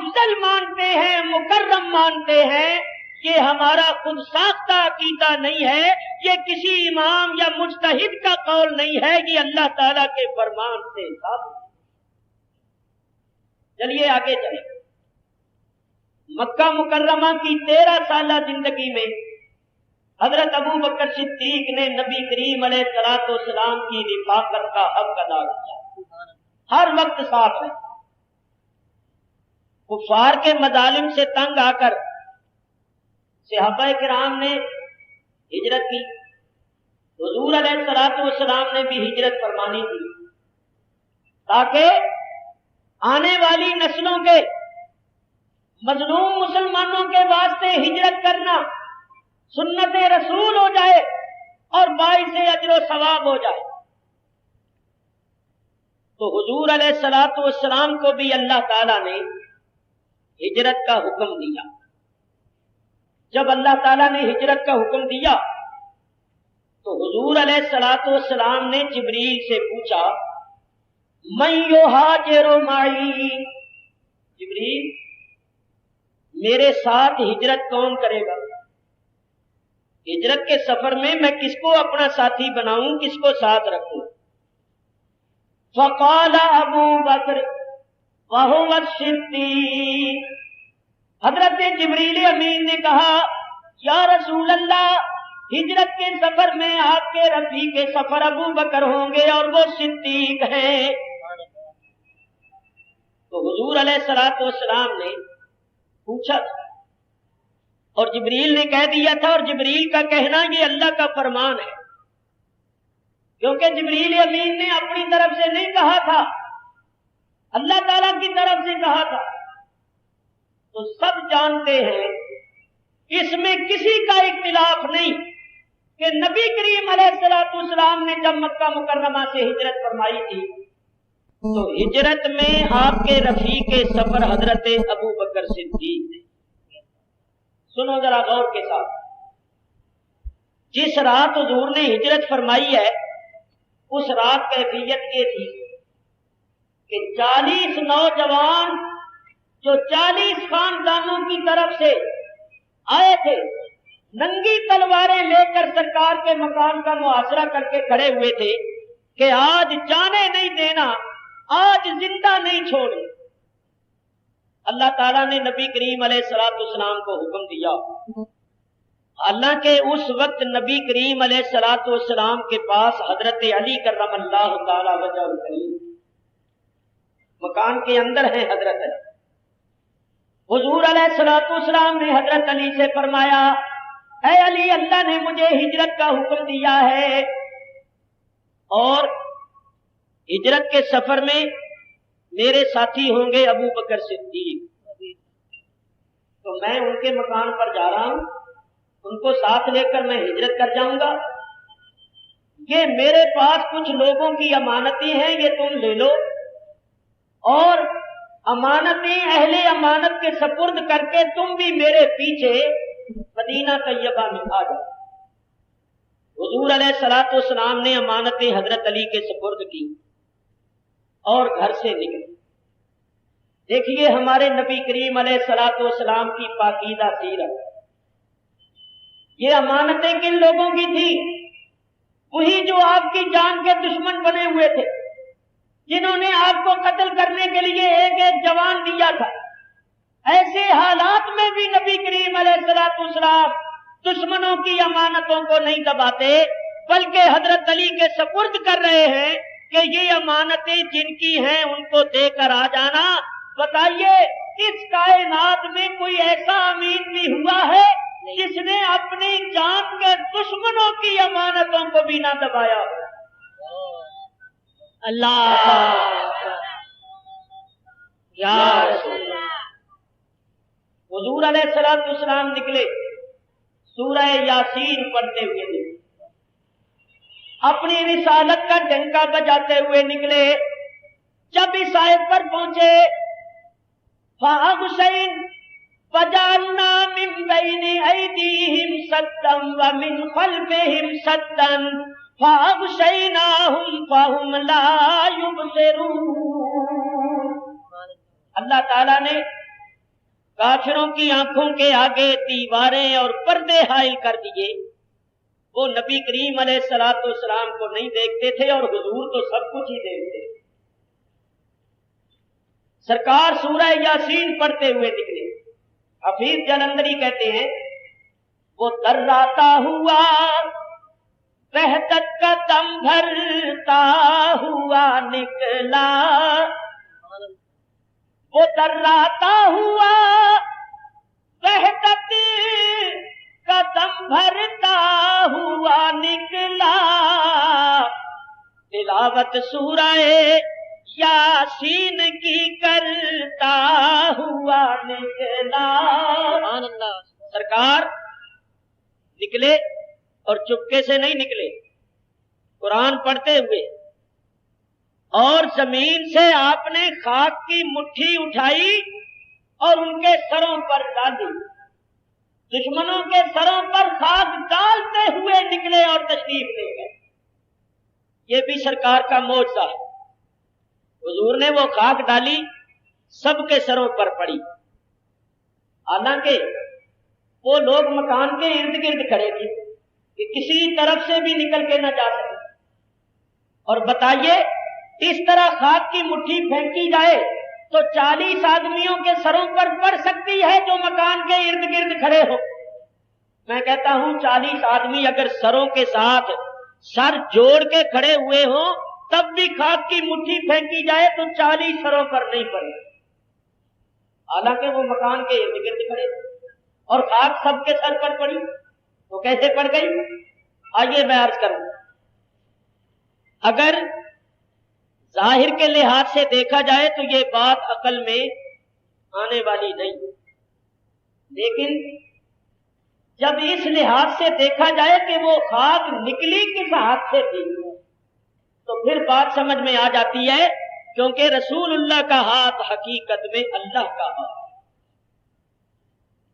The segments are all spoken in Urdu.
افضل مانتے ہیں، مکرم مانتے ہیں، یہ ہمارا خود ساختہ عقیدہ نہیں ہے، یہ کسی امام یا مجتہد کا قول نہیں ہے، یہ اللہ تعالیٰ کے فرمان سے ثابت۔ چلیے آگے چلیں۔ مکہ مکرمہ کی 13 سالہ زندگی میں حضرت ابو بکر صدیق نے نبی کریم علیہ الصلوۃ والسلام کی رفاقت کا حق ادا کیا، ہر وقت ساتھ رہے۔ کفار کے مظالم سے تنگ آ کر صحابہ کرام نے ہجرت کی، حضور علیہ الصلوۃ والسلام نے بھی ہجرت فرمانی تھی تاکہ آنے والی نسلوں کے مظلوم مسلمانوں کے واسطے ہجرت کرنا سنت رسول ہو جائے اور باعث اجر و ثواب ہو جائے۔ تو حضور علیہ الصلوۃ والسلام کو بھی اللہ تعالیٰ نے ہجرت کا حکم دیا۔ جب اللہ تعالیٰ نے ہجرت کا حکم دیا تو حضور علیہ الصلوۃ والسلام نے جبریل سے پوچھا، من یہاجر معی، جبریل میرے ساتھ ہجرت کون کرے گا؟ ہجرت کے سفر میں میں کس کو اپنا ساتھی بناؤں، کس کو ساتھ رکھوں؟ فقال ابو بکر وهو الصدیق، حضرت جبریل امین نے کہا، یا رسول اللہ، ہجرت کے سفر میں آپ کے رفیق سفر ابو بکر ہوں گے اور وہ صدیق ہیں۔ تو حضور علیہ الصلوۃ والسلام نے پوچھا تھا اور جبریل نے کہہ دیا تھا، اور جبریل کا کہنا یہ اللہ کا فرمان ہے، کیونکہ جبریل امین نے اپنی طرف سے نہیں کہا تھا، اللہ تعالیٰ کی طرف سے کہا تھا۔ تو سب جانتے ہیں اس میں کسی کا اختلاف نہیں کہ نبی کریم علیہ الصلوۃ والسلام نے جب مکہ مکرمہ سے ہجرت فرمائی تھی تو ہجرت میں آپ کے رفیق سفر حضرت ابو بکر صدیق تھے۔ سنو ذرا غور کے ساتھ، جس رات حضور نے ہجرت فرمائی ہے اس رات کیفیت یہ تھی کہ 40 نوجوان جو 40 خاندانوں کی طرف سے آئے تھے، ننگی تلواریں لے کر سرکار کے مکان کا محاصرہ کر کے کھڑے ہوئے تھے کہ آج جانے نہیں دینا، آج زندہ نہیں چھوڑے۔ اللہ تعالیٰ نے نبی کریم علیہ الصلوۃ والسلام کو حکم دیا، حالانکہ اس وقت نبی کریم علیہ الصلوۃ والسلام کے پاس حضرت علی کرم اللہ تعالی وجہ الکریم مکان کے اندر ہیں حضرت علی۔ حضور علیہ الصلوۃ والسلام نے حضرت علی سے فرمایا، اے علی، اللہ نے مجھے ہجرت کا حکم دیا ہے اور ہجرت کے سفر میں میرے ساتھی ہوں گے ابو بکر صدیق، تو میں ان کے مکان پر جا رہا ہوں، ان کو ساتھ لے کر میں ہجرت کر جاؤں گا۔ یہ میرے پاس کچھ لوگوں کی امانتیں ہیں، یہ تم لے لو اور امانتیں اہل امانت کے سپرد کر کے تم بھی میرے پیچھے مدینہ طیبہ میں آ جاؤ۔ حضور علیہ الصلوۃ والسلام نے امانتیں حضرت علی کے سپرد کی اور گھر سے نکلے۔ دیکھیے ہمارے نبی کریم علیہ الصلوۃ والسلام کی پاکیزہ سیرت، یہ امانتیں کن لوگوں کی تھی؟ وہی جو آپ کی جان کے دشمن بنے ہوئے تھے، جنہوں نے آپ کو قتل کرنے کے لیے ایک ایک جوان دیا تھا۔ ایسے حالات میں بھی نبی کریم علیہ الصلوۃ والسلام دشمنوں کی امانتوں کو نہیں دباتے، بلکہ حضرت علی کے سپرد کر رہے ہیں کہ یہ امانتیں جن کی ہیں ان کو دے کر آ جانا۔ بتائیے اس کائنات میں کوئی ایسا امین بھی ہوا ہے جس نے اپنی جان کے دشمنوں کی امانتوں کو بھی نہ دبایا؟ اللہ یا رسول اللہ۔ حضور علیہ الصلوۃ والسلام نکلے، سورہ یاسین پڑھتے ہوئے نکلے، اپنی رسالت کا ڈنکا بجاتے ہوئے نکلے۔ جب اس آیت پر پہنچے، فَأَغْشَيْنَا فَجَعَلْنَا مِن بَيْنِ أَيْدِيهِمْ سَدًّا وَمِنْ خَلْفِهِمْ سَدًّا فَأَغْشَيْنَاهُمْ فَهُمْ لَا يُبْصِرُونَ۔ اللہ تعالیٰ نے کافروں کی آنکھوں کے آگے دیواریں اور پردے حائل کر دیے. وہ نبی کریم علیہ الصلوۃ والسلام کو نہیں دیکھتے تھے اور حضور تو سب کچھ ہی دیکھتے. سرکار سورہ یاسین پڑھتے ہوئے نکلے. حفیظ جلندری کہتے ہیں وہ تراتا ہوا وحدت کا دم بھرتا ہوا نکلا. وہ تراتا ہوا وحدت کا دم بھرتا ہوا نکلا. تلاوت سورہ یاسین کی کرتا ہوا نکلا. سرکار نکلے اور چپکے سے نہیں نکلے، قرآن پڑھتے ہوئے، اور زمین سے آپ نے خاک کی مٹھی اٹھائی اور ان کے سروں پر ڈالی. دشمنوں کے سروں پر خاک ڈالتے ہوئے نکلے اور تشریف لے گئے. یہ بھی سرکار کا معجزہ ہے. حضور نے وہ خاک ڈالی، سب کے سروں پر پڑی. حالانکہ وہ لوگ مکان کے ارد گرد کھڑے تھے کہ کسی طرف سے بھی نکل کے نہ جا سکے. اور بتائیے اس طرح خاک کی مٹھی پھینکی جائے تو 40 آدمیوں کے سروں پر پڑ سکتی ہے جو مکان کے ارد گرد کھڑے ہو. میں کہتا ہوں 40 آدمی اگر سروں کے ساتھ سر جوڑ کے کھڑے ہوئے ہوں تب بھی خاک کی مٹھی پھینکی جائے تو 40 سروں پر نہیں پڑے. حالانکہ وہ مکان کے ارد گرد کھڑے اور خاک سب کے سر پر پڑی تو کیسے پڑ گئی؟ آئیے میں عرض کروں. اگر ظاہر کے لحاظ سے دیکھا جائے تو یہ بات عقل میں آنے والی نہیں، لیکن جب اس لحاظ سے دیکھا جائے کہ وہ خاک نکلی کس ہاتھ سے تھی تو پھر بات سمجھ میں آ جاتی ہے، کیونکہ رسول اللہ کا ہاتھ حقیقت میں اللہ کا ہاتھ.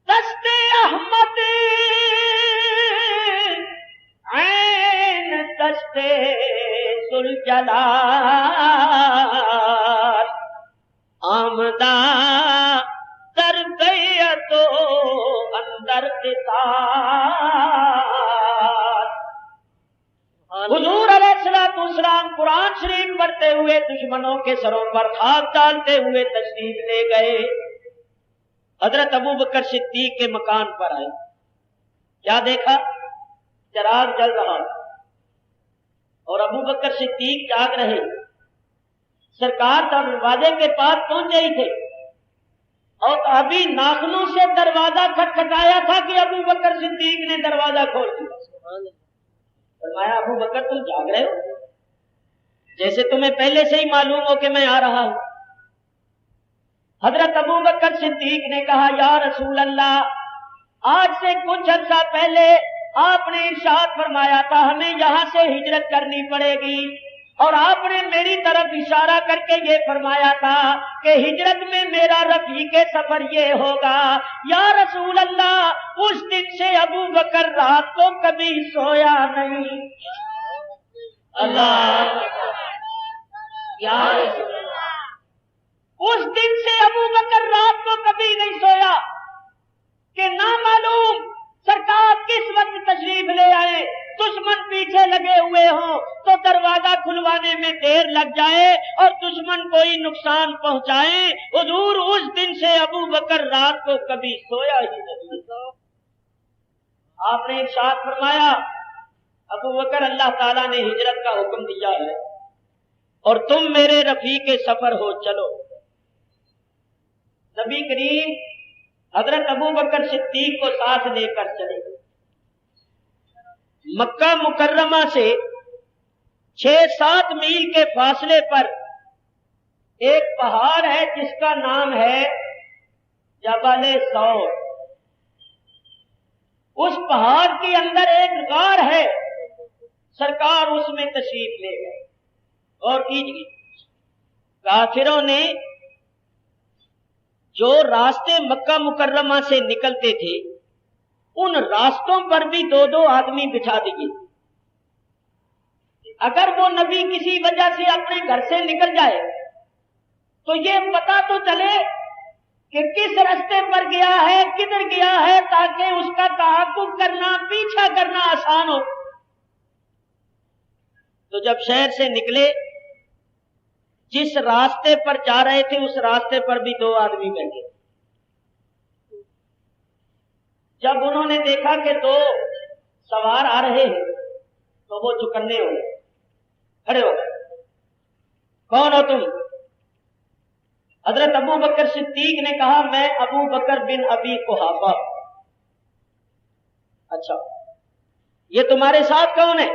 دست احمد عین دست ذوالجلال آمدہ در بیعت و اندر قتال. حضور علیہ السلام قرآن شریف پڑھتے ہوئے دشمنوں کے سروں پر خاک ڈالتے ہوئے تشریف لے گئے. حضرت ابو بکر صدیق کے مکان پر آئے. کیا دیکھا؟ چراغ جل رہا اور ابو بکر صدیق جاگ رہے. سرکار دروازے کے پاس پہنچے ہی تھے اور ابھی ناخنوں سے دروازہ کھٹکھٹایا تھا کہ ابو بکر صدیق نے دروازہ کھول دیا. فرمایا ابو بکر تم جاگ رہے ہو؟ جیسے تمہیں پہلے سے ہی معلوم ہو کہ میں آ رہا ہوں. حضرت ابو بکر صدیق نے کہا یا رسول اللہ، آج سے کچھ عرصہ پہلے آپ نے ارشاد فرمایا تھا ہمیں یہاں سے ہجرت کرنی پڑے گی، اور آپ نے میری طرف اشارہ کر کے یہ فرمایا تھا کہ ہجرت میں میرا رفیق سفر یہ ہوگا. یا رسول اللہ، اس دن سے ابو بکر رات کو کبھی سویا نہیں. اللہ یا رسول اللہ، اس دن سے ابو بکر رات کو کبھی نہیں سویا کہ نہ معلوم سرکار کس وقت تشریف لے آئے، دشمن پیچھے لگے ہوئے ہوں تو دروازہ کھلوانے میں دیر لگ جائے اور دشمن کوئی نقصان پہنچائے. حضور اس دن سے ابو بکر رات کو کبھی سویا ہی نہیں. آپ نے ارشاد فرمایا ابو بکر، اللہ تعالیٰ نے ہجرت کا حکم دیا ہے اور تم میرے رفیق سفر ہو، چلو. نبی کریم حضرت ابو بکر صدیق کو ساتھ لے کر چلے. مکہ مکرمہ سے 6-7 میل کے فاصلے پر ایک پہاڑ ہے جس کا نام ہے جبل ثور. اس پہاڑ کے اندر ایک غار ہے، سرکار اس میں تشریف لے گئے. اور کیجیے، کافروں نے جو راستے مکہ مکرمہ سے نکلتے تھے ان راستوں پر بھی 2 آدمی بٹھا دیے. اگر وہ نبی کسی وجہ سے اپنے گھر سے نکل جائے تو یہ پتا تو چلے کہ کس راستے پر گیا ہے، کدھر گیا ہے، تاکہ اس کا تعاقب کرنا، پیچھا کرنا آسان ہو۔ تو جب شہر سے نکلے، جس راستے پر جا رہے تھے اس راستے پر بھی دو آدمی بیٹھے۔ جب انہوں نے دیکھا کہ دو سوار آ رہے ہیں تو وہ چکنے ہو گئے، کھڑے ہو گئے۔ کون ہو تم؟ حضرت ابو بکر صدیق نے کہا میں ابو بکر بن ابی قحافہ۔ اچھا، یہ تمہارے ساتھ کون ہے؟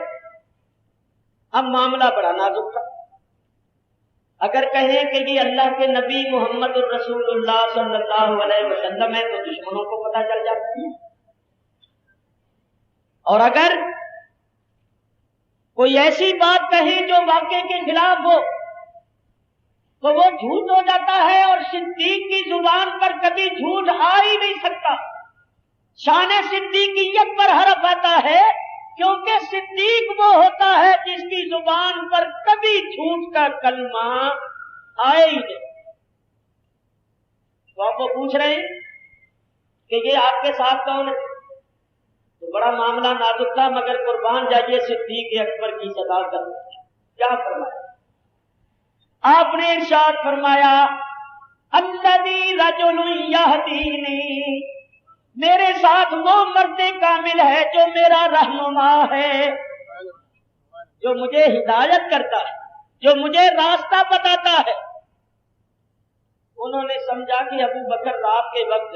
اب معاملہ بڑا نازک تھا۔ اگر کہیں کہ یہ اللہ کے نبی محمد الرسول اللہ صلی اللہ علیہ وسلم ہے تو دشمنوں کو پتہ چل جاتا ہے، اور اگر کوئی ایسی بات کہے جو واقعے کے خلاف ہو تو وہ جھوٹ ہو جاتا ہے، اور صدیق کی زبان پر کبھی جھوٹ آ ہی نہیں سکتا۔ شان صدیقیت پر حرف آتا ہے کیونکہ صدیق وہ ہوتا ہے جس کی زبان پر کبھی جھوٹ کا کلمہ آئے ہی نہیں۔ تو آپ کو پوچھ رہے ہیں کہ یہ آپ کے ساتھ کون ہے؟ تو بڑا معاملہ نازک تھا، مگر قربان جائیے صدیق اکبر کی صداقت۔ کیا فرمایا آپ نے؟ ارشاد فرمایا الذی رجل یہدینی، میرے ساتھ وہ مرد کامل ہے جو میرا رہنما ہے، جو مجھے ہدایت کرتا ہے، جو مجھے راستہ بتاتا ہے۔ انہوں نے سمجھا کہ ابو بکر رات کے وقت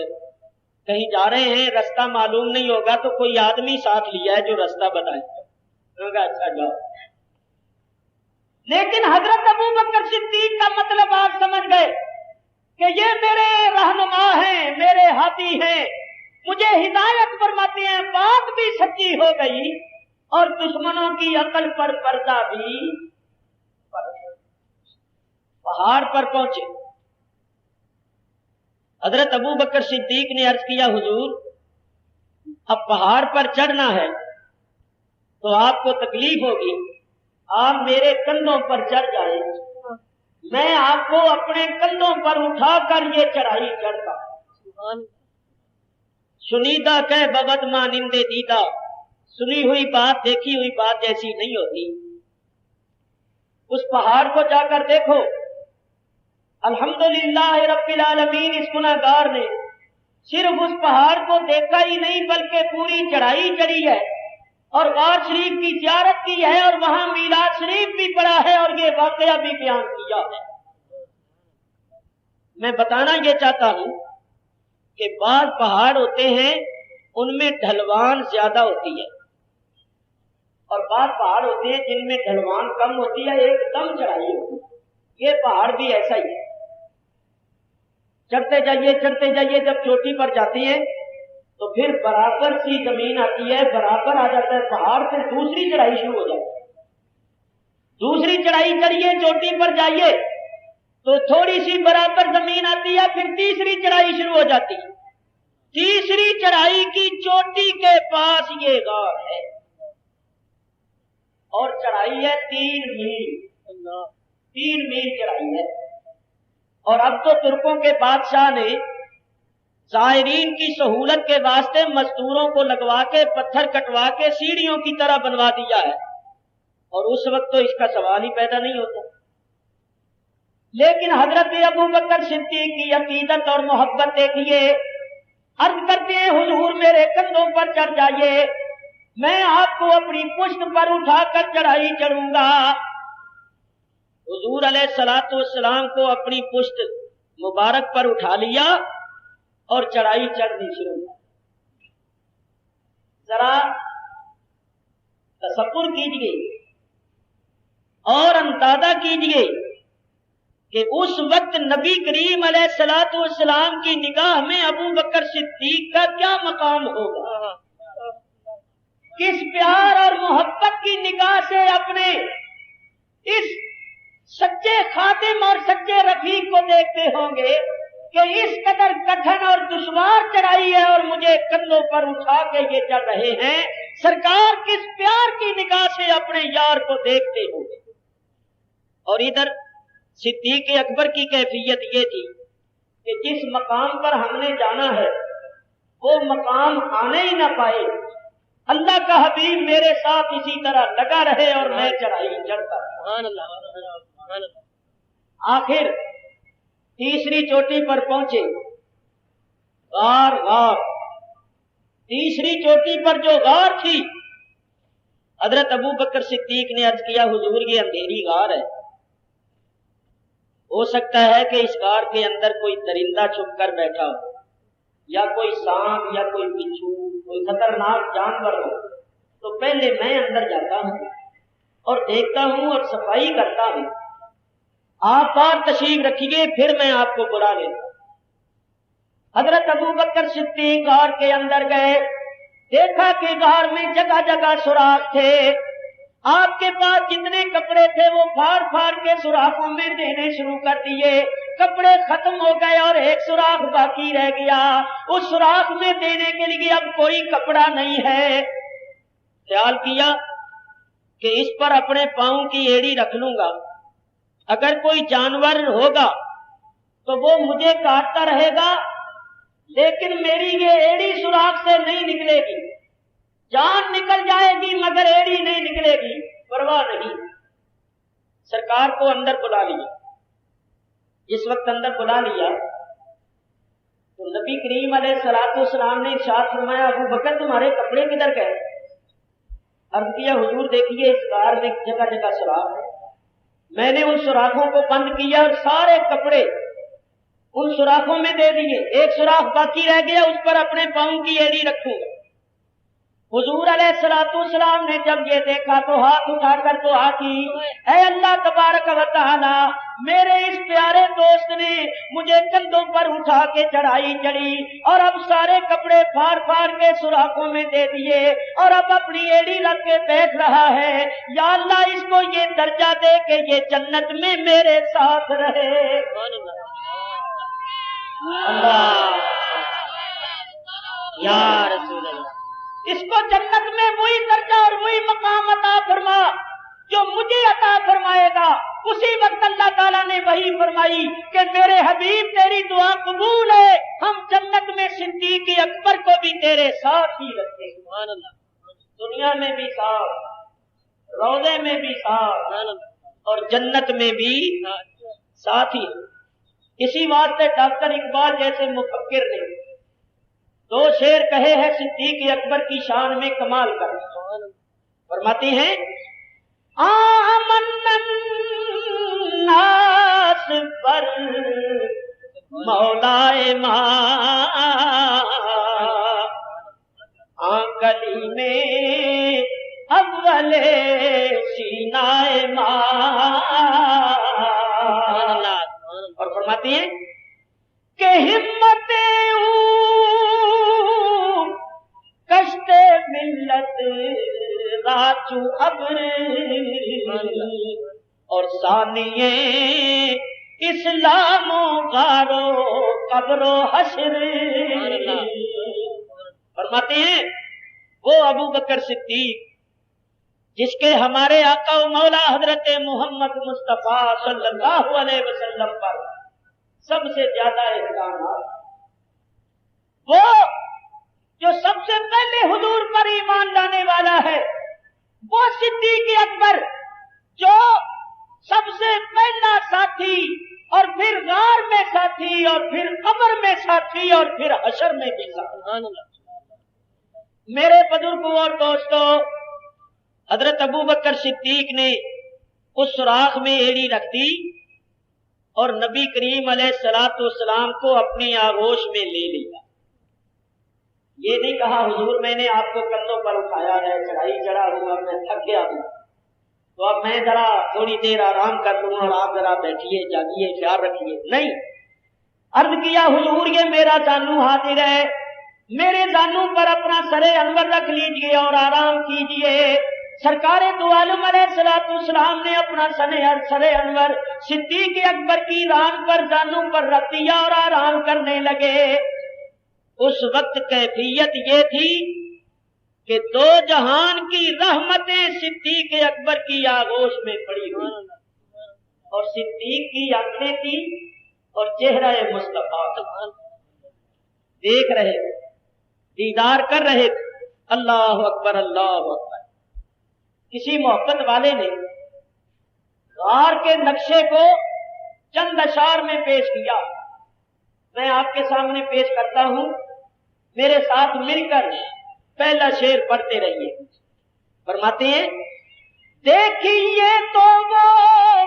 کہیں جا رہے ہیں، راستہ معلوم نہیں ہوگا تو کوئی آدمی ساتھ لیا ہے جو راستہ بتائے۔ انہوں نے کہا اچھا جاؤ۔ لیکن حضرت ابو بکر صدیق کا مطلب آپ سمجھ گئے کہ یہ میرے رہنما ہیں، میرے ہادی ہیں، مجھے ہدایت فرماتے ہیں۔ بات بھی سچی ہو گئی اور دشمنوں کی عقل پر پردہ بھی پڑ گیا۔ پہاڑ پر پہنچے، حضرت ابو بکر صدیق نے عرض کیا حضور اب پہاڑ پر چڑھنا ہے تو آپ کو تکلیف ہوگی، آپ میرے کندھوں پر چڑھ جائیں، میں آپ کو اپنے کندھوں پر اٹھا کر یہ چڑھائی چڑھتا۔ سنیدہ کہ بغد مانندے دیدہ، سنی ہوئی بات دیکھی ہوئی بات جیسی نہیں ہوتی۔ اس پہاڑ کو جا کر دیکھو، الحمدللہ رب العالمین اس گناہگار نے صرف اس پہاڑ کو دیکھا ہی نہیں بلکہ پوری چڑھائی چڑھی ہے، اور غار شریف کی زیارت کی ہے، اور وہاں میلاد شریف بھی پڑھا ہے، اور یہ واقعہ بھی بیان کیا ہے۔ میں بتانا یہ چاہتا ہوں کہ بعض پہاڑ ہوتے ہیں ان میں ڈھلوان زیادہ ہوتی ہے، اور بعض پہاڑ ہوتے ہیں جن میں ڈھلوان کم ہوتی ہے، ایک دم چڑھائی ہوتی ہے۔ یہ پہاڑ بھی ایسا ہی ہے، چڑھتے جائیے، جب چوٹی پر جاتے ہیں تو پھر برابر سی زمین آتی ہے، برابر آ جاتا ہے پہاڑ، پھر دوسری چڑھائی شروع ہو جاتی ہے۔ دوسری چڑھائی چڑھیے، چوٹی پر جائیے تو تھوڑی سی برابر زمین آتی ہے، پھر تیسری چڑھائی شروع ہو جاتی ہے۔ تیسری چڑھائی کی چوٹی کے پاس یہ غار ہے، اور چڑھائی ہے 3 میل، 3 میل چڑھائی ہے۔ اور اب تو ترکوں کے بادشاہ نے زائرین کی سہولت کے واسطے مزدوروں کو لگوا کے پتھر کٹوا کے سیڑھیوں کی طرح بنوا دیا ہے، اور اس وقت تو اس کا سوال ہی پیدا نہیں ہوتا۔ لیکن حضرت ابو بکر صدیق کی عقیدت اور محبت دیکھیے، عرض کرتے ہیں حضور میرے کندھوں پر چڑھ جائیے، میں آپ کو اپنی پشت پر اٹھا کر چڑھائی چڑھوں گا۔ حضور علیہ الصلوۃ والسلام کو اپنی پشت مبارک پر اٹھا لیا اور چڑھائی چڑھنی شروع کی۔ ذرا تصور کیجئے اور اندازہ کیجئے کہ اس وقت نبی کریم علیہ الصلوۃ والسلام کی نگاہ میں ابو بکر صدیق کا کیا مقام ہوگا، کس پیار اور محبت کی نگاہ سے اپنے اس سچے خادم اور سچے رفیق کو دیکھتے ہوں گے کہ اس قدر کٹھن اور دشوار چڑھائی ہے اور مجھے کندھوں پر اٹھا کے یہ چڑھ رہے ہیں۔ سرکار کس پیار کی نگاہ سے اپنے یار کو دیکھتے ہوں گے۔ اور ادھر صدیق اکبر کی کیفیت یہ تھی کہ جس مقام پر ہم نے جانا ہے وہ مقام آنے ہی نہ پائے، اللہ کا حبیب میرے ساتھ اسی طرح لگا رہے اور میں چڑھائی چڑھتا۔ آخر تیسری چوٹی پر پہنچے، غار غار، تیسری چوٹی پر جو غار تھی، حضرت ابو بکر صدیق نے عرض کیا حضور یہ اندھیری غار ہے، ہو سکتا ہے کہ اس غار کے اندر کوئی درندہ چھپ کر بیٹھا ہو، یا کوئی سانپ یا کوئی بچھو، کوئی خطرناک جانور ہو، تو پہلے میں اندر جاتا ہوں اور دیکھتا ہوں اور صفائی کرتا ہوں، آپ بار تشریف رکھیے پھر میں آپ کو بلا لیتا ہوں۔ حضرت ابو بکر صدیق غار کے اندر گئے، دیکھا کہ غار میں جگہ جگہ سوراخ تھے، آپ کے پاس جتنے کپڑے تھے وہ پھاڑ پھاڑ کے سوراخوں میں دینے شروع کر دیے، کپڑے ختم ہو گئے اور ایک سوراخ باقی رہ گیا، اس سوراخ میں دینے کے لیے اب کوئی کپڑا نہیں ہے۔ خیال کیا کہ اس پر اپنے پاؤں کی ایڑی رکھ لوں گا، اگر کوئی جانور ہوگا تو وہ مجھے کاٹتا رہے گا، لیکن میری یہ ایڑی سوراخ سے نہیں نکلے گی، جان نکل جائے گی مگر ایڑی نہیں نکلے گی، پرواہ نہیں۔ سرکار کو اندر بلا لیا، جس وقت اندر بلا لیا تو نبی کریم علیہ الصلوۃ والسلام نے ارشاد فرمایا ابو بکر تمہارے کپڑے کدھر گئے؟ عرض کیا حضور دیکھیے اس غار میں جگہ جگہ سوراخ ہے، میں نے ان سوراخوں کو بند کیا اور سارے کپڑے ان سوراخوں میں دے دیے، ایک سوراخ باقی رہ گیا، اس پر اپنے پاؤں کی ایڑی رکھوں گا۔ حضور علیہ الصلوۃ والسلام نے جب یہ دیکھا تو ہاتھ اٹھا کر دعا کی، اے اللہ تبارک و تعالی میرے اس پیارے دوست نے مجھے کندھوں پر اٹھا کے چڑھائی چڑھی اور اب سارے کپڑے پھاڑ پھاڑ کے سوراخوں میں دے دیے اور اب اپنی ایڑی رکھ کے بیٹھ رہا ہے، یا اللہ اس کو یہ درجہ دے کہ یہ جنت میں میرے ساتھ رہے۔ اللہ یا رسول اللہ، اس کو جنت میں وہی درجہ اور وہی مقام عطا فرما جو مجھے عطا فرمائے گا۔ اسی وقت اللہ تعالیٰ نے وہی فرمائی کہ میرے حبیب تیری دعا قبول ہے، ہم جنت میں صدیق اکبر کو بھی تیرے ساتھ ہی رکھیں گے، دنیا میں بھی ساتھ، روضے میں بھی ساتھ اور جنت میں بھی ساتھ ہی۔ اسی واسطے ڈاکٹر اقبال جیسے مفکر نے دو شعر کہے ہیں صدیق اکبر کی شان میں کمال کر، فرماتے ہیں آمن الناس پر مولا ماں آنکلی میں اول سینہ ماں، اور فرماتے ہیں کہ ہمت کشت ملت راچو ابر اور ثانیے اسلام و غارو قبر و حشر۔ فرماتے ہیں وہ ابو بکر صدیق جس کے ہمارے آقا و مولا حضرت محمد مصطفیٰ صلی اللہ علیہ وسلم پر سب سے زیادہ احسانات، وہ جو سب سے پہلے حضور پر ایمان لانے والا ہے، وہ صدیق اکبر جو سب سے پہلا ساتھی اور پھر غار میں ساتھی اور پھر قبر میں ساتھی اور پھر حشر میں بھی ساتھی۔ میرے بزرگوں اور دوستوں، حضرت ابو بکر صدیق نے اس سوراخ میں ایڑی رکھ دی اور نبی کریم علیہ الصلوۃ والسلام کو اپنی آغوش میں لے لیا۔ یہ نہیں کہا حضور میں نے آپ کو کندھوں پر اٹھایا ہے، چڑھائی چڑھا ہوں اور میں تھک گیا ہوں تو اب میں ذرا تھوڑی دیر آرام کر لوں اور آپ ذرا بیٹھیے جاگیے خیال رکھیے، نہیں، عرض کیا حضور یہ میرا جانو حاضر ہے، میرے جانو پر اپنا سر انور رکھ لیجئے اور آرام کیجئے۔ سرکار دو عالم علیہ الصلوۃ والسلام نے اپنا سر انور صدیق اکبر کی ران پر جانو پر رکھ دیا اور آرام کرنے لگے۔ اس وقت کیفیت یہ تھی کہ دو جہان کی رحمتیں صدیق اکبر کی آغوش میں پڑی ہوئی اور صدیق کی آنکھیں تھی اور چہرہ مصطفیٰ دیکھ رہے، دیدار کر رہے، اللہ اکبر اللہ اکبر۔ کسی محبت والے نے غار کے نقشے کو چند اشعار میں پیش کیا، میں آپ کے سامنے پیش کرتا ہوں، میرے ساتھ مل کر پہلا شعر پڑھتے رہیے۔ فرماتے ہیں، دیکھیے تو وہ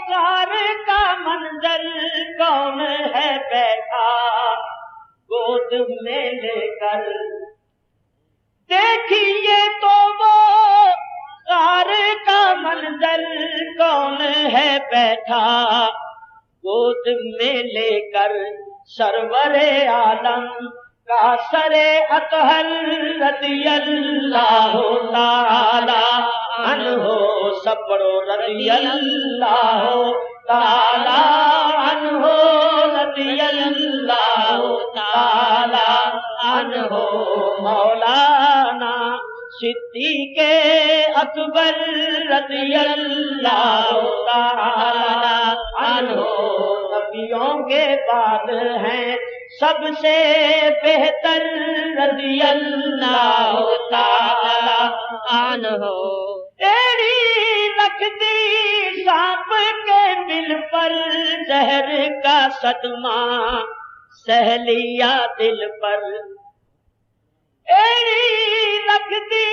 غار کا منظر، کون ہے بیٹھا گود میں لے کر، دیکھیے تو وہ غار کا منظر، کون ہے بیٹھا گود میں لے کر، سرور عالم کا سر اطہر رضی اللہ تعالی عنہ، سب پڑھو رضی اللہ تعالی عنہ، رضی اللہ تعالی عنہ، مولانا صدیق اکبر رضی اللہ تعالی عنہ، نبیوں کے بعد ہیں سب سے بہتر رضی اللہ تعالی عنہ، تیری رکھ دی سانپ کے دل پر، زہر کا صدمہ سہ لیا دل پر، تیری رکھ دی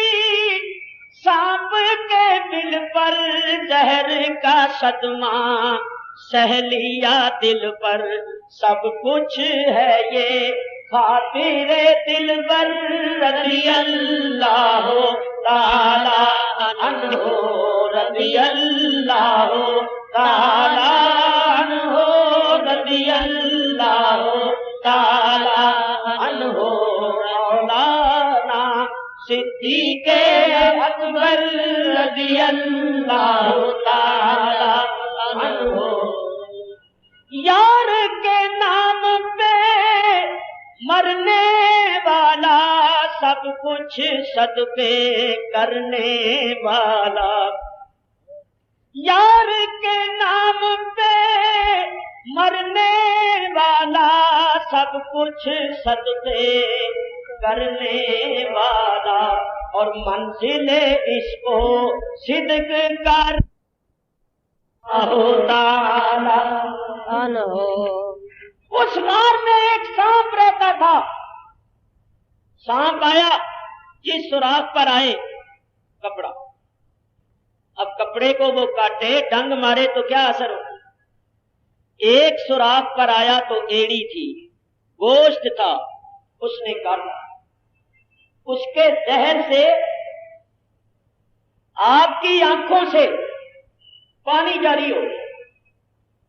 سانپ کے دل پر، زہر کا صدمہ سہ لیا دل پر، سب کچھ ہے یہ خاطر دلبر رضی اللہ تعالی عنہ، رضی اللہ تعالی عنہ، رضی اللہ تعالی عنہ، مولانا صدیق اکبر رضی اللہ تعالی عنہ، یار کے نام پہ مرنے والا، سب کچھ صدقے کرنے والا، یار کے نام پہ مرنے والا، سب کچھ صدقے کرنے والا، اور منزل اس کو صدق کر اس غار میں ایک سانپ رہتا تھا، سانپ آیا، جس سوراخ پر آئے کپڑا، اب کپڑے کو وہ کاٹے ڈنگ مارے تو کیا اثر ہو؟ ایک سوراخ پر آیا تو ایڑی تھی، گوشت تھا، اس نے کاٹا، اس کے زہر سے آپ کی آنکھوں سے پانی جاری ہو،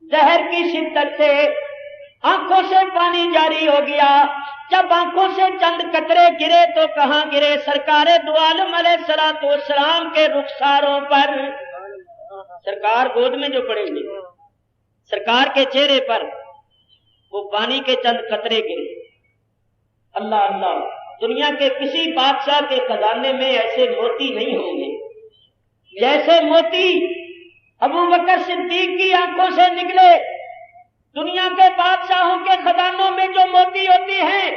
زہر کی شدت سے آنکھوں سے پانی جاری ہو گیا، جب آنکھوں سے چند قطرے گرے تو کہاں گرے؟ سرکار دو عالم علیہ الصلوۃ والسلام کے رخساروں پر، سرکار گود میں جو پڑے ہوئے، سرکار کے چہرے پر وہ پانی کے چند قطرے گرے۔ اللہ اللہ، دنیا کے کسی بادشاہ کے خزانے میں ایسے موتی نہیں ہوں گے جیسے موتی ابو بکر صدیق کی آنکھوں سے نکلے۔ دنیا کے بادشاہوں کے خزانوں میں جو موتی ہوتی ہیں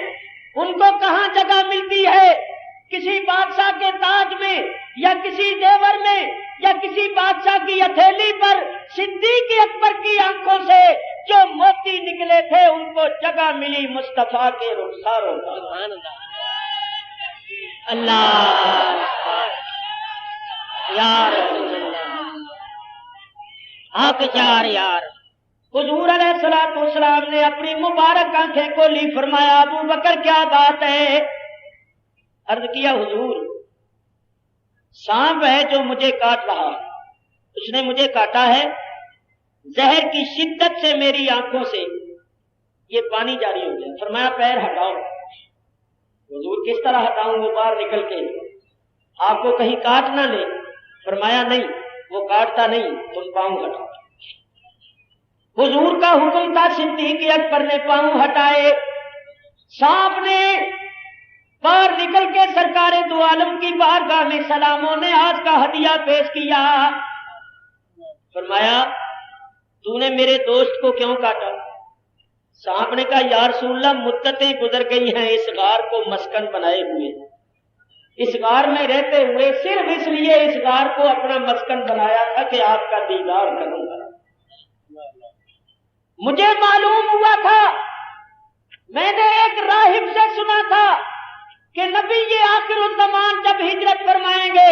ان کو کہاں جگہ ملتی ہے؟ کسی بادشاہ کے تاج میں یا کسی زیور میں یا کسی بادشاہ کی ہتھیلی پر صدیق اکبر کی آنکھوں سے جو موتی نکلے تھے ان کو جگہ ملی مصطفیٰ کے رخساروں پر۔ اللہ یار حق یار یار، حضور علیہ الصلوۃ والسلام نے اپنی مبارک آنکھیں کھولی، فرمایا ابو بکر کیا بات ہے؟ عرض کیا حضور سانپ ہے جو مجھے کاٹ رہا، اس نے مجھے کاٹا ہے، زہر کی شدت سے میری آنکھوں سے یہ پانی جاری ہو گیا۔ فرمایا پیر ہٹاؤ۔ حضور کس طرح ہٹاؤں؟ وہ باہر نکل کے آپ کو کہیں کاٹ نہ لے۔ فرمایا نہیں، وہ کاٹتا نہیں، تم پاؤں ہٹاؤ۔ حضور کا حکم تھا، صدیق اکبر نے پاؤں ہٹائے، سانپ نے باہر نکل کے سرکار دو عالم کی بارگاہ میں سلاموں نے آج کا ہدیہ پیش کیا۔ فرمایا تو نے میرے دوست کو کیوں کاٹا؟ صاحب نے کہا یا رسول اللہ مدتیں گزر گئی ہیں اس غار کو مسکن بنائے ہوئے، اس غار میں رہتے ہوئے صرف اس لیے اس غار کو اپنا مسکن بنایا تھا کہ آپ کا دیدار کروں گا۔ مجھے معلوم ہوا تھا، میں نے ایک راہب سے سنا تھا کہ نبی یہ آخر الزمان جب ہجرت فرمائیں گے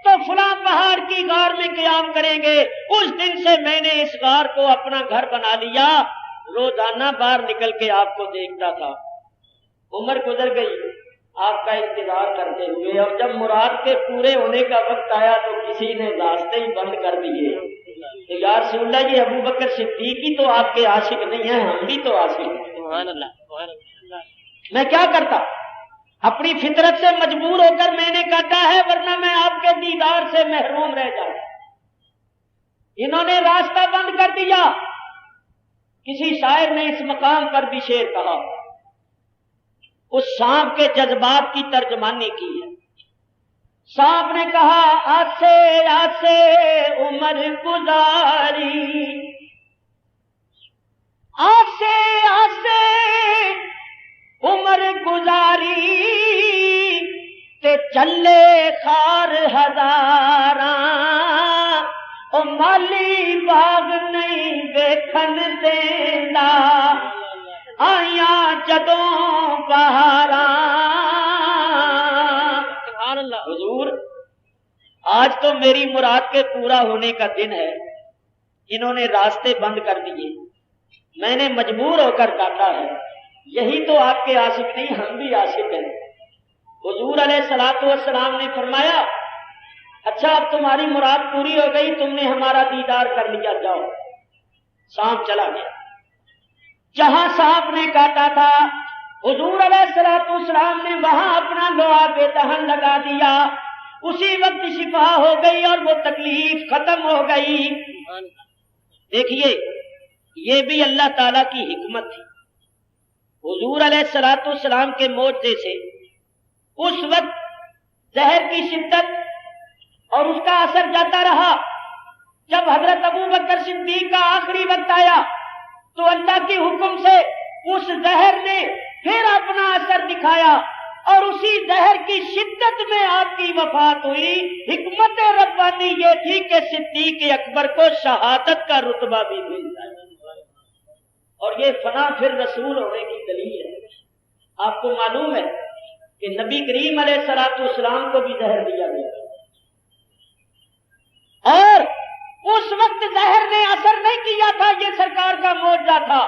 تو فلاں پہاڑ کی غار میں قیام کریں گے۔ اس دن سے میں نے اس غار کو اپنا گھر بنا لیا، روزانہ باہر نکل کے آپ کو دیکھتا تھا۔ عمر گزر گئی آپ کا انتظار کرتے ہوئے، اور جب مراد کے پورے ہونے کا وقت آیا تو کسی نے راستے ہی بند کر دیے۔ تو یا رسول اللہ یہ ابو بکر صدیق ہی تو آپ کے عاشق نہیں ہیں، ہم بھی تو عاشق ہیں۔ سبحان اللہ۔ میں کیا کرتا، اپنی فطرت سے مجبور ہو کر میں نے کاٹا ہے، ورنہ میں آپ کے دیدار سے محروم رہ جاتا۔ انہوں نے راستہ بند کر دیا۔ کسی شاعر نے اس مقام پر بھی شعر کہا، اس سانپ کے جذبات کی ترجمانی کی ہے۔ سانپ نے کہا آسے آسے عمر گزاری، آسے آسے عمر گزاری تے چلے خار ہزاراں، او مالی باغ نہیں دیکھن دیندا، آیاں جدوں بہاراں۔ حضور آج تو میری مراد کے پورا ہونے کا دن ہے، انہوں نے راستے بند کر دیے، میں نے مجبور ہو کر کاٹا ہے۔ یہی تو آپ کے عاشق نہیں، ہم بھی عاشق ہیں۔ حضور علیہ الصلوۃ والسلام نے فرمایا اچھا اب تمہاری مراد پوری ہو گئی، تم نے ہمارا دیدار کر لیا، جاؤ۔ سانپ چلا گیا۔ جہاں سانپ نے کاٹا تھا حضور علیہ الصلوۃ والسلام نے وہاں اپنا لعاب دہن لگا دیا، اسی وقت شفا ہو گئی اور وہ تکلیف ختم ہو گئی۔ دیکھیے یہ بھی اللہ تعالی کی حکمت تھی۔ حضور علیہ الصلوۃ والسلام کے معجزے سے اس وقت زہر کی شدت اور اس کا اثر جاتا رہا۔ جب حضرت ابو بکر صدیق کا آخری وقت آیا تو اللہ کے حکم سے اس زہر نے پھر اپنا اثر دکھایا، اور اسی زہر کی شدت میں آپ کی وفات ہوئی۔ حکمت ربانی یہ تھی کہ صدیق اکبر کو شہادت کا رتبہ بھی مل جائے، اور یہ فنا پھر رسول ہونے کی دلیل ہے۔ آپ کو معلوم ہے کہ نبی کریم علیہ الصلوۃ والسلام کو بھی زہر دیا گیا، اور اس وقت زہر نے اثر نہیں کیا تھا، یہ سرکار کا معجزہ تھا۔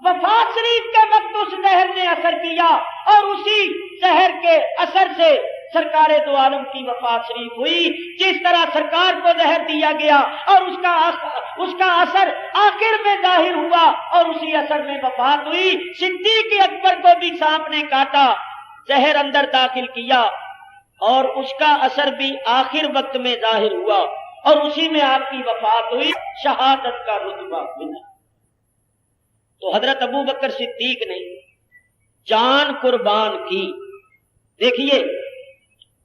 وفات شریف کے وقت اس زہر نے اثر کیا، اور اسی زہر کے اثر سے سرکار دو عالم کی وفات شریف ہوئی۔ جس طرح سرکار کو زہر دیا گیا اور اس کا اثر آخر میں ظاہر ہوا اور اسی اثر میں وفات ہوئی، صدیق اکبر کو بھی سانپ نے کاٹا، زہر اندر داخل کیا، اور اس کا اثر بھی آخر وقت میں ظاہر ہوا، اور اسی میں آپ کی وفات ہوئی، شہادت کا رتبہ ملا۔ تو حضرت ابو بکر صدیق نے جان قربان کی۔ دیکھیے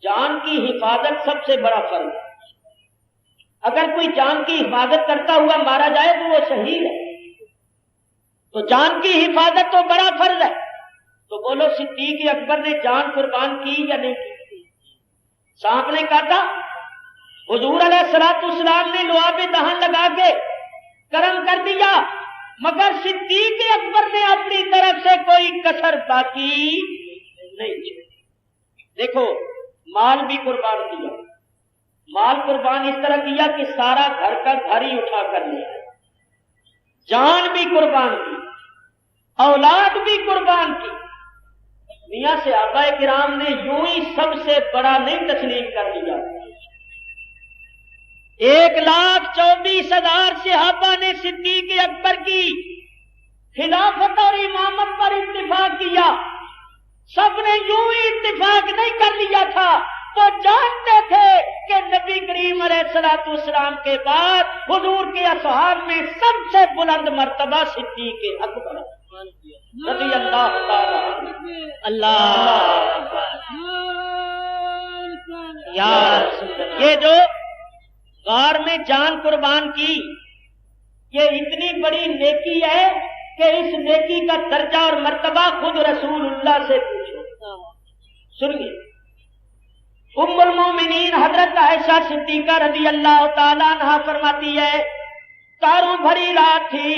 جان کی حفاظت سب سے بڑا فرض ہے۔ اگر کوئی جان کی حفاظت کرتا ہوا مارا جائے تو وہ شہید ہے، تو جان کی حفاظت تو بڑا فرض ہے۔ تو بولو صدیق اکبر نے جان قربان کی یا نہیں کی؟ سانپ نے کاٹا، حضور علیہ الصلوۃ والسلام نے لعاب دہن لگا کے کرم کر دیا، مگر صدیق اکبر نے اپنی طرف سے کوئی کسر باقی نہیں چھوڑی۔ دیکھو مال بھی قربان کیا، مال قربان اس طرح کیا کہ سارا گھر کا گھر ہی اٹھا کر لیا، جان بھی قربان کی، اولاد بھی قربان کی۔ میاں صحابہ کرام نے یوں ہی سب سے بڑا نہیں تسلیم کر لیا۔ 1,24,000 صحابہ نے صدیق اکبر کی خلافت اور امامت پر اتفاق کیا، سب نے یوں ہی اتفاق نہیں کر لیا تھا، وہ جانتے تھے کہ نبی کریم علیہ الصلوۃ والسلام کے بعد حضور کے اصحاب میں سب سے بلند مرتبہ صدیق اکبر رضی اللہ تعالی عنہ۔ اللہ یہ جو غار میں جان قربان کی، یہ اتنی بڑی نیکی ہے کہ اس نیکی کا درجہ اور مرتبہ خود رسول اللہ سے پوچھو. سنیے، ام المومنین حضرت عائشہ صدیقہ رضی اللہ تعالیٰ عنہا فرماتی ہے تاروں بھری رات تھی،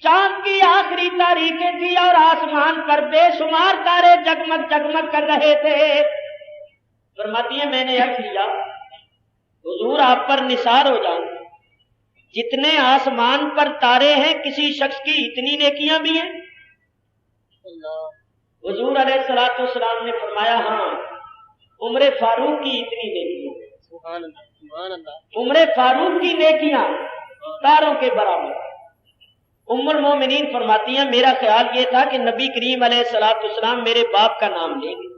چاند کی آخری تاریخیں تھی اور آسمان پر بے شمار تارے جگمگ جگمگ کر رہے تھے. فرماتی ہے میں نے عرض کیا حضور آپ پر نثار ہو جاؤں، جتنے آسمان پر تارے ہیں کسی شخص کی اتنی نیکیاں بھی ہیں؟ حضور علیہ الصلوۃ والسلام نے فرمایا ہاں، عمر فاروق کی اتنی نیکیاں. سبحان اللہ. عمر فاروق کی نیکیاں تاروں کے برابر. ام المومنین فرماتی ہیں میرا خیال یہ تھا کہ نبی کریم علیہ الصلوۃ والسلام میرے باپ کا نام لیں گے،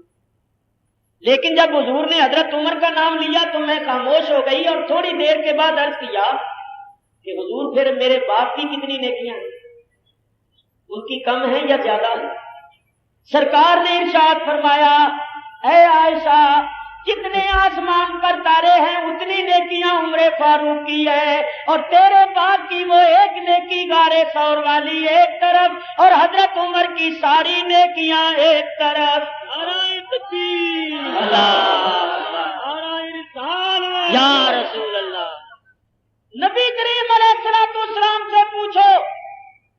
لیکن جب حضور نے حضرت عمر کا نام لیا تو میں خاموش ہو گئی اور تھوڑی دیر کے بعد عرض کیا کہ حضور پھر میرے باپ کی کتنی نیکیاں ہیں، ان کی کم ہیں یا زیادہ ہیں؟ سرکار نے ارشاد فرمایا اے عائشہ جتنے آسمان پر تارے ہیں اتنی نیکیاں عمر فاروق کی ہے، اور تیرے باپ کی وہ ایک نیکی غار ثور والی ایک طرف اور حضرت عمر کی ساری نیکیاں ایک طرف. یا رسول اللہ. نبی کریم علیہ الصلوۃ والسلام سے پوچھو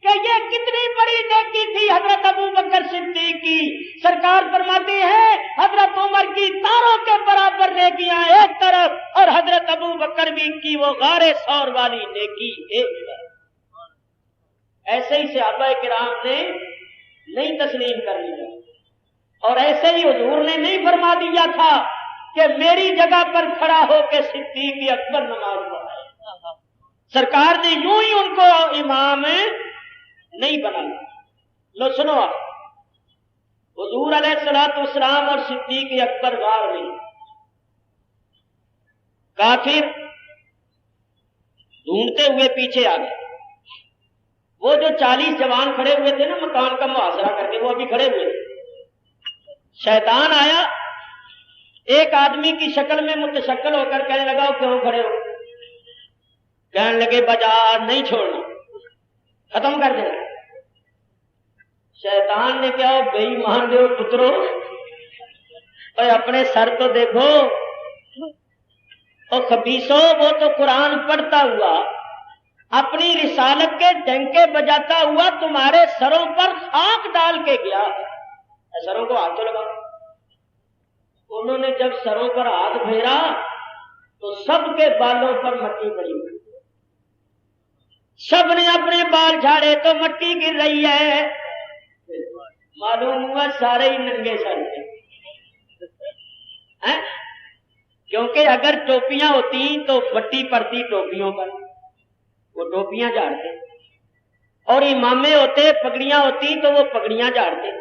کہ یہ کتنی بڑی نیکی تھی حضرت ابو بکر صدیق کی. سرکار فرماتی ہے حضرت عمر کی تاروں کے برابر نیکیاں ایک طرف اور حضرت ابو بکر بھی کی وہ غار ثور والی نیکی ایک طرف. ایسے ہی صحابہ کرام نے نہیں تسلیم کر لیا، اور ایسے ہی حضور نے نہیں فرما دیا تھا کہ میری جگہ پر کھڑا ہو کے صدیق اکبر نماز پڑھائے. سرکار نے یوں ہی ان کو امام نہیں بنایا. لو سنو آپ، حضور علیہ الصلوۃ والسلام اور صدیق اکبر غار میں کافر ڈھونڈتے ہوئے پیچھے آ گئے. وہ جو 40 جوان کھڑے ہوئے تھے نا مکان کا محاصرہ کر کے، وہ ابھی کھڑے ہوئے تھے. شیطان آیا ایک آدمی کی شکل میں متشکل ہو کر کہنے لگا کیوں کھڑے ہو؟ کہنے لگے بازار نہیں چھوڑنا، ختم کر دینا. شیطان نے کیا بے ایمان دو پترو، اپنے سر تو دیکھو. اور خبیثو وہ تو قرآن پڑھتا ہوا اپنی رسالت کے ڈنکے بجاتا ہوا تمہارے سروں پر خاک ڈال کے گیا. سروں کو ہاتھ تو لگاؤ. انہوں نے جب سروں پر ہاتھ پھیرا تو سب کے بالوں پر مٹی پڑی ہوئی. سب نے اپنے بال جھاڑے تو مٹی گر رہی ہے. معلوم ہوا سارے ہی ننگے سر تھے. کیونکہ اگر ٹوپیاں ہوتی تو مٹی پڑتی ٹوپیوں پر، وہ ٹوپیاں جھاڑتے، اور امامے ہوتے پگڑیاں ہوتی تو وہ پگڑیاں جھاڑتے.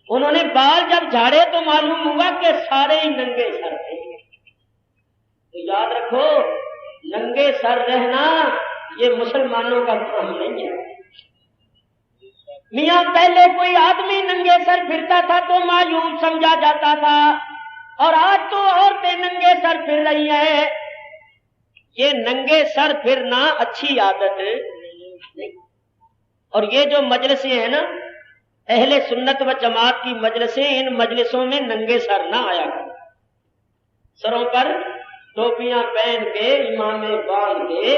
انہوں نے بال جب جھاڑے تو معلوم ہوا کہ سارے ہی ننگے سر تھے. تو یاد رکھو ننگے سر رہنا یہ مسلمانوں کا کام نہیں ہے. میاں پہلے کوئی آدمی ننگے سر پھرتا تھا تو معیوب سمجھا جاتا تھا، اور آج تو عورتیں ننگے سر پھر رہی ہیں. یہ ننگے سر پھرنا اچھی عادت نہیں. اور یہ جو مجلسیں ہیں نا اہل سنت و جماعت کی مجلسیں، ان مجلسوں میں ننگے سر نہ آیا کرو. سروں پر ٹوپیاں پہن کے امامے باندھ کے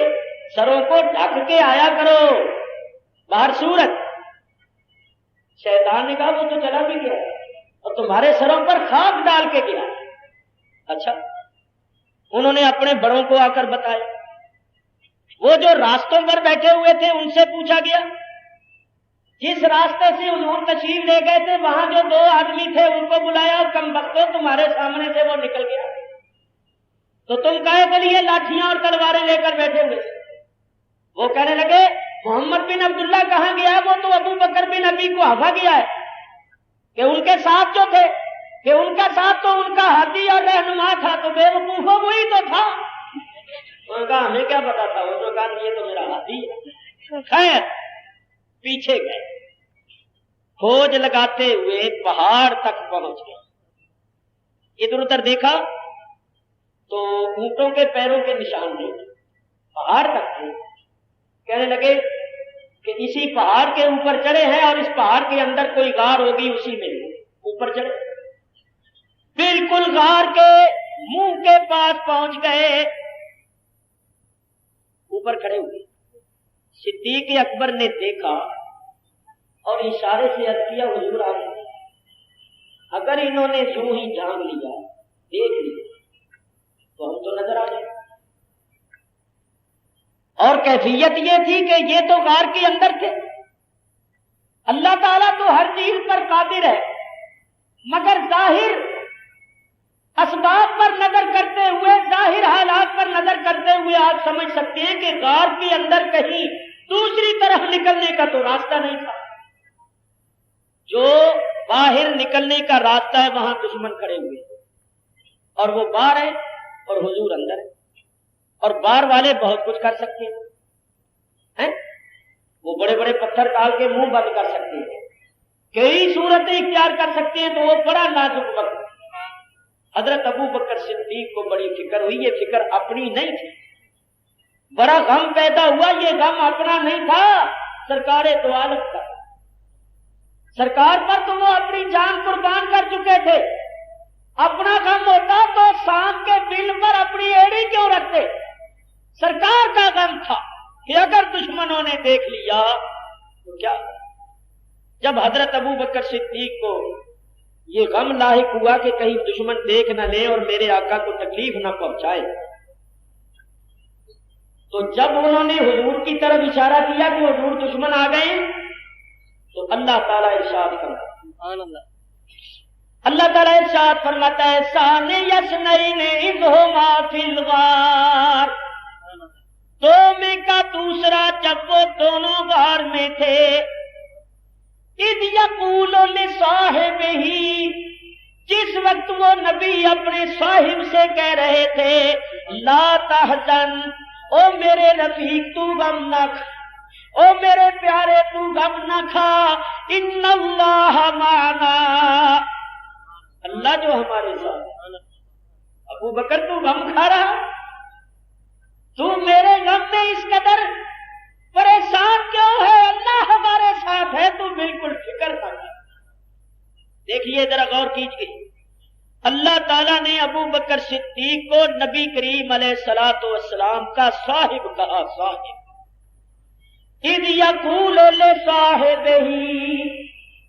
سروں کو ڈھک کے آیا کرو. باہر صورت شیطان نے کہا وہ تو چلا بھی گیا اور تمہارے سروں پر خاک ڈال کے گیا. اچھا، انہوں نے اپنے بڑوں کو آ کر بتایا. وہ جو راستوں پر بیٹھے ہوئے تھے ان سے پوچھا گیا. جس راستے سے حضور تشریف لے گئے تھے وہاں جو 2 آدمی تھے ان کو بلایا، کم بختوں تمہارے سامنے سے وہ نکل گیا تو تم کہے کے لیے لاٹھیاں اور تلواریں لے کر بیٹھے ہوئے. وہ کہنے لگے محمد بن عبداللہ کہاں گیا؟ وہ تو ابو بکر بن ابی قحافہ گیا ہے. کہ ان کے ساتھ جو تھے کہ ان کا ساتھ تو ان کا ہادی اور رہنما تھا، تو بے وقوفوں وہی تو تھا. انہوں نے کہا ہمیں کیا پتا تھا. انہوں نے کہا یہ تو میرا ہادی ہے. خیر پیچھے گئے، کھوج لگاتے ہوئے پہاڑ تک پہنچ گئے. ادھر ادھر دیکھا تو اونٹوں کے پیروں کے نشان نہیں، پہاڑ تک تھے. کہنے لگے کہ اسی پہاڑ کے اوپر چڑھے ہیں اور اس پہاڑ کے اندر کوئی غار ہوگی، اسی میں اوپر چڑھے، بالکل غار کے منہ کے پاس پہنچ گئے، اوپر کھڑے ہوئے۔ صدیق اکبر نے دیکھا اور اشارے سے عرض کیا حضور آپ اگر انہوں نے یوں ہی جان لیا دیکھ لیا تو ہم تو نظر آ جائیں۔ اور کیفیت یہ تھی کہ یہ تو غار کے اندر تھے، اللہ تعالیٰ تو ہر چیز پر قادر ہے، مگر ظاہر اسباب پر نظر کرتے ہوئے، ظاہر حالات پر نظر کرتے ہوئے آپ سمجھ سکتے ہیں کہ غار کے اندر کہیں دوسری طرف نکلنے کا تو راستہ نہیں تھا، جو باہر نکلنے کا راستہ ہے وہاں دشمن کھڑے ہوئے اور وہ باہر ہے اور حضور اندر ہے، اور باہر والے بہت کچھ کر سکتے ہیں، وہ بڑے بڑے پتھر ڈال کے منہ بند کر سکتے ہیں، کئی صورتیں اختیار کر سکتے ہیں، تو وہ بڑا نازک وقت۔ حضرت ابو بکر صدیق کو بڑی فکر ہوئی، یہ فکر اپنی نہیں تھی، بڑا غم پیدا ہوا، یہ غم اپنا نہیں تھا، سرکار دو عالم کا، سرکار پر تو وہ اپنی جان قربان کر چکے تھے، اپنا غم ہوتا تو سانپ کے بل پر اپنی ایڑی کیوں رکھتے؟ سرکار کا غم تھا کہ اگر دشمنوں نے دیکھ لیا تو کیا؟ جب حضرت ابو بکر صدیق کو یہ غم لاحق ہوا کہ کہیں دشمن دیکھ نہ لے اور میرے آقا کو تکلیف نہ پہنچائے، تو جب انہوں نے حضور کی طرف اشارہ کیا کہ حضور دشمن آ گئے، تو اللہ تعالیٰ ارشاد فرماتا ہے، اللہ تعالیٰ ارشاد فرماتا ہے ثانی یسنین اذ ہما فی الغار، دو میں کا دوسرا جب وہ دونوں غار میں تھے، اذ یقول لصاحبہ، جس وقت وہ نبی اپنے صاحب سے کہہ رہے تھے لا تحزن، او میرے رفیق تو غم نہ کھا، او میرے پیارے تو غم نہ کھا، ان اللہ معنا، اللہ جو ہمارے ساتھ۔ ابو بکر تو غم کھا رہا، تو میرے غم میں اس قدر پریشان کیوں ہے؟ اللہ ہمارے ساتھ ہے، تو بالکل فکر نہ کر۔ دیکھیے ذرا غور کیجیے، اللہ تعالیٰ نے ابو بکر صدیق کو نبی کریم علیہ الصلوۃ والسلام کا صاحب کہا، صاحب۔ اذ یقول لصاحبہ،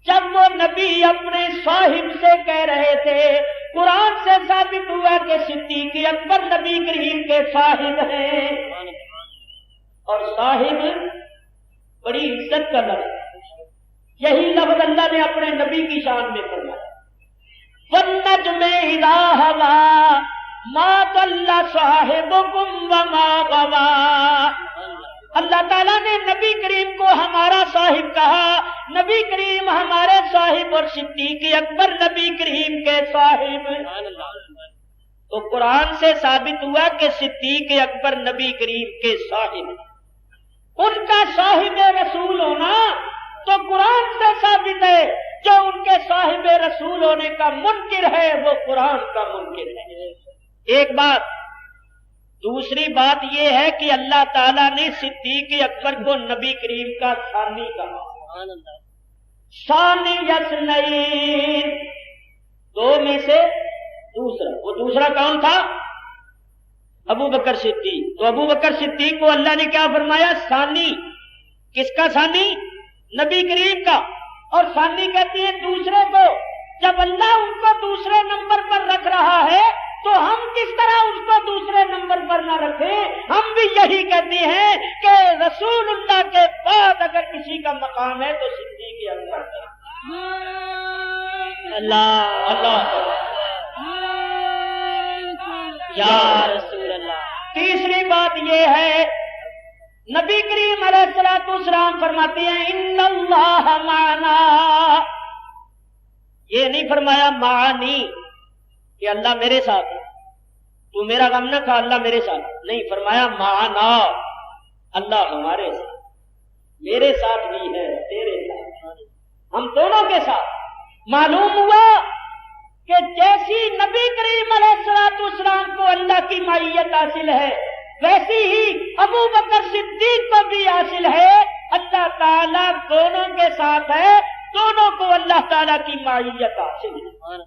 جب وہ نبی اپنے صاحب سے کہہ رہے تھے، قرآن سے ثابت ہوا کہ صدیق اکبر نبی کریم کے صاحب ہیں، اور صاحب بڑی عزت کا لفظ ہے، یہی لفظ اللہ نے اپنے نبی کی شان میں فرمایا، وَالنَّجْمِ إِذَا هَوَىٰ مَا ضَلَّ صَاحِبُكُمْ وَمَا غَوَىٰ۔ اللہ تعالیٰ نے نبی کریم کو ہمارا صاحب کہا، نبی کریم ہمارے صاحب اور صدیق اکبر نبی کریم کے صاحب۔ تو قرآن سے ثابت ہوا کہ صدیق اکبر نبی کریم کے صاحب، ان کا صاحب رسول ہونا تو قرآن سے ثابت ہے، جو ان کے صاحب رسول ہونے کا منکر ہے وہ قرآن کا منکر ہے۔ ایک بات، دوسری بات یہ ہے کہ اللہ تعالیٰ نے صدیق اکبر کو نبی کریم کا ثانی کہا، ثانی یسنین، دو میں سے دوسرا۔ وہ دوسرا کون تھا؟ ابو بکر صدیق۔ تو ابو بکر صدیق کو اللہ نے کیا فرمایا؟ ثانی۔ کس کا ثانی؟ نبی کریم کا۔ اور ثانی کہتی ہے دوسرے کو۔ جب اللہ ان کو دوسرے نمبر پر رکھ رہا ہے تو ہم کس طرح اس کو دوسرے نمبر پر نہ رکھیں؟ ہم بھی یہی کہتے ہیں کہ رسول اللہ کے بعد اگر کسی کا مقام ہے تو صدیق اکبر کا۔ اللہ اللہ یا رسول اللہ۔ تیسری بات یہ ہے، نبی کریم علیہ الصلوۃ والسلام فرماتے ہیں ان اللہ معنا، یہ نہیں فرمایا معانی کہ اللہ میرے ساتھ ہے، تو میرا غم نہ کھا اللہ میرے ساتھ، نہیں، فرمایا معنا، اللہ ہمارے ساتھ، میرے ساتھ بھی ہے تیرے ساتھ، ہم دونوں کے ساتھ۔ معلوم ہوا کہ جیسی نبی کریم علیہ الصلوۃ والسلام کو اللہ کی معیت حاصل ہے، ویسی ہی ابو بکر صدیق کو بھی حاصل ہے اللہ تعالیٰ دونوں کے ساتھ ہے، دونوں کو اللہ تعالیٰ کی معیت حاصل ہے۔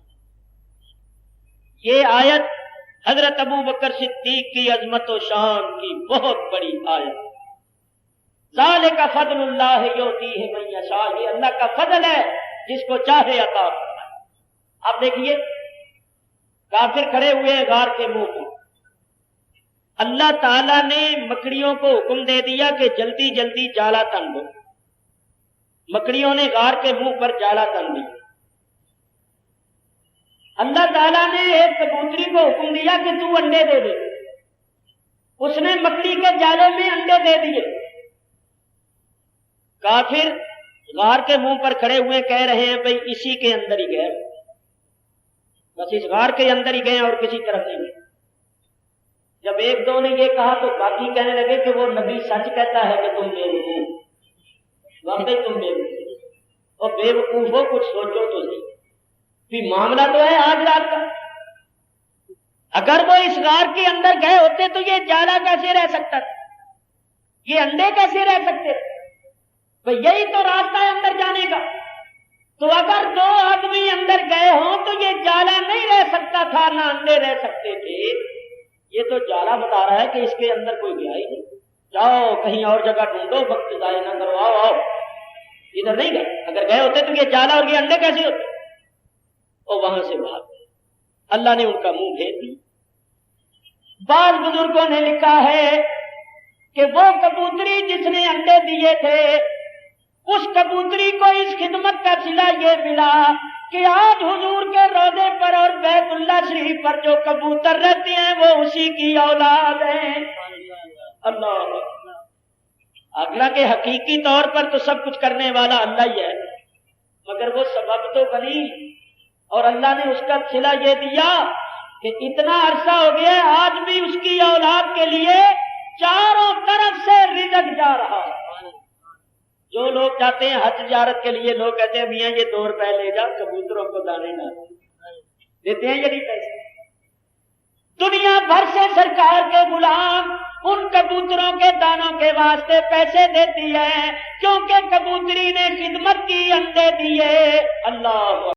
یہ آیت حضرت ابو بکر صدیق کی عظمت و شان کی بہت بڑی آیت۔ ذالک فضل اللہ یؤتیہ من یشاء، یہ اللہ کا فضل ہے جس کو چاہے عطا کرتا ہے۔ اب دیکھیے کافر کھڑے ہوئے غار کے منہ پر، اللہ تعالیٰ نے مکڑیوں کو حکم دے دیا کہ جلدی جلدی جالا تن دو۔ مکڑیوں نے غار کے منہ پر جالا تن دیا۔ اللہ تعالیٰ نے ایک کبوتری کو حکم دیا کہ تو انڈے دے دے، اس نے مکڑی کے جالے میں انڈے دے دیے۔ کافر غار کے منہ پر کھڑے ہوئے کہہ رہے ہیں بھئی اسی کے اندر ہی گئے، بس اس غار کے اندر ہی گئے اور کسی طرف نہیں گئے۔ جب ایک دو نے یہ کہا تو باقی کہنے لگے کہ وہ نبی سچ کہتا ہے کہ تم بے وقوف، واقعی تم بے وقوف، اور بے وقوف ہو کچھ سوچو تو صحیح، بھی معاملہ تو ہے آج رات کا۔ اگر وہ اس غار کے اندر گئے ہوتے تو یہ جالا کیسے رہ سکتا تھا، یہ انڈے کیسے رہ سکتے تھے؟ تو یہی تو راستہ ہے اندر جانے کا۔ تو اگر دو آدمی اندر گئے ہوں تو یہ جالا نہیں رہ سکتا تھا، نہ انڈے رہ سکتے تھے۔ یہ تو جالا بتا رہا ہے کہ اس کے اندر کوئی گیا ہی نہیں، جاؤ کہیں اور جگہ ڈھونڈو، وقت ضائع نہ کرو، آؤ آؤ، ادھر نہیں گئے۔ اگر گئے ہوتے تو یہ جالا اور یہ انڈے کیسے ہوتے؟ اور وہاں سے بھاگ گئے، اللہ نے ان کا منہ پھیر دیا۔ بعض بزرگوں نے لکھا ہے کہ وہ کبوتری جس نے انڈے دیے تھے، اس کبوتری کو اس خدمت کا صلہ یہ ملا کہ آج حضور کے روضے پر اور بیت اللہ شریف پر جو کبوتر رہتے ہیں وہ اسی کی اولاد ہیں۔ اللہ، حالانکہ حقیقی طور پر تو سب کچھ کرنے والا اللہ ہی ہے، مگر وہ سبب تو بنی، اور اللہ نے اس کا صلہ یہ دیا کہ اتنا عرصہ ہو گیا آج بھی اس کی اولاد کے لیے چاروں طرف سے رزق جا رہا ہے۔ جو لوگ جاتے ہیں حج زیارت کے لیے، لوگ کہتے ہیں میاں یہ 2 روپے لے جا، کبوتروں کو دانے نہ دیتے ہیں، یہ نہیں پیسے۔ دنیا بھر سے سرکار کے غلام ان کبوتروں کے دانوں کے واسطے پیسے دیتی ہے، کیونکہ کبوتری نے خدمت کی، انڈے دیے۔ اللہ